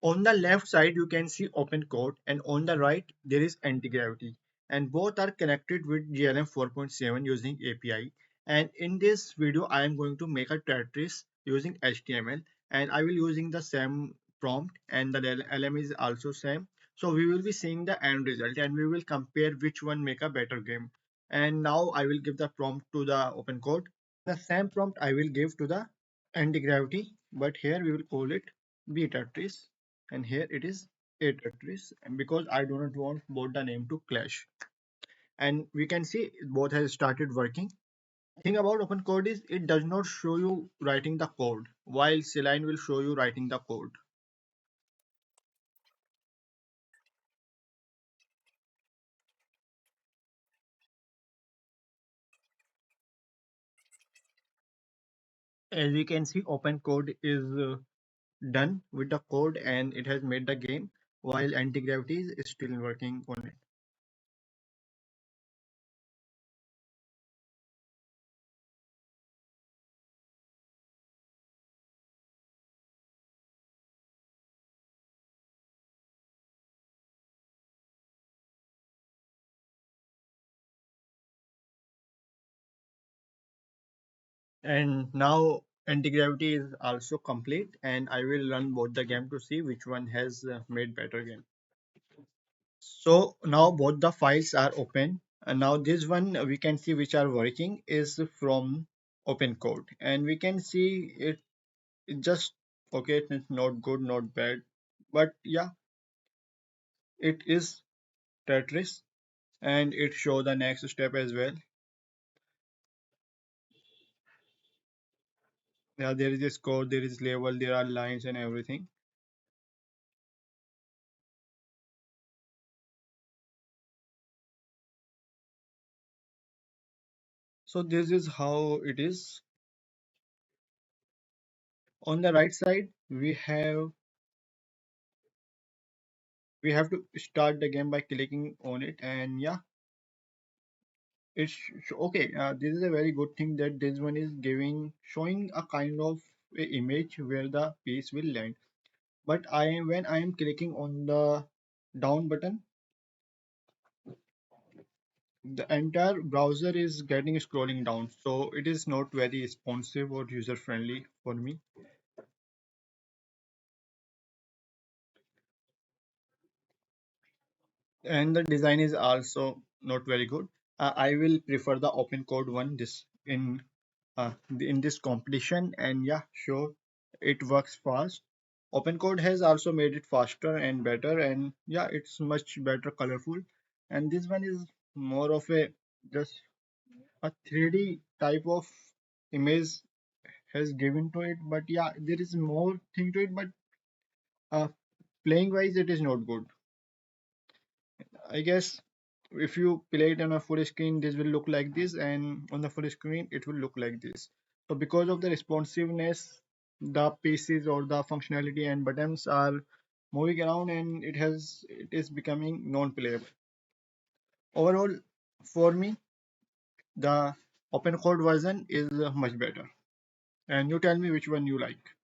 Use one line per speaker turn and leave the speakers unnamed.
On the left side, you can see OpenCode, and on the right, there is Antigravity. And both are connected with GLM 4.7 using API. And in this video, I am going to make a Tetris using HTML, and I will using the same prompt, and the LM is also same. So we will be seeing the end result, and we will compare which one make a better game. And now I will give the prompt to the OpenCode. The same prompt I will give to the Antigravity, but here we will call it B Tetris, and here it is A Tetris, and because I do not want both the name to clash. And we can see both has started working. Thing about OpenCode is it does not show you writing the code, while Selenium will show you writing the code. As we can see, OpenCode is done with the code and it has made the game, while Antigravity is still working on it. And now anti-gravity is also complete, and I will run both the game to see which one has made better game. So now both the files are open, and now this one we can see which are working is from OpenCode, and we can see it just okay. It's not good, not bad, but yeah, it is Tetris, and it show the next step as well. Yeah, there is a score, there is level, there are lines and everything. So this is how it is. On the right side, we have to start the game by clicking on it, and yeah, okay. This is a very good thing that this one is showing a kind of a image where the piece will land. But when I am clicking on the down button, the entire browser is getting scrolling down, so it is not very responsive or user friendly for me. And the design is also not very good. I will prefer the open code one in this competition, and yeah, sure, it works fast. Open code has also made it faster and better, and yeah, it's much better colorful. And this one is more of a just a 3D type of image has given to it, but yeah, there is more thing to it, but uh, playing wise, it is not good. I guess if you play it on a full screen, this will look like this, and on the full screen, it will look like this. So because of the responsiveness, the pieces or the functionality and buttons are moving around, and it is becoming non-playable. Overall, for me, the open code version is much better. And you tell me which one you like.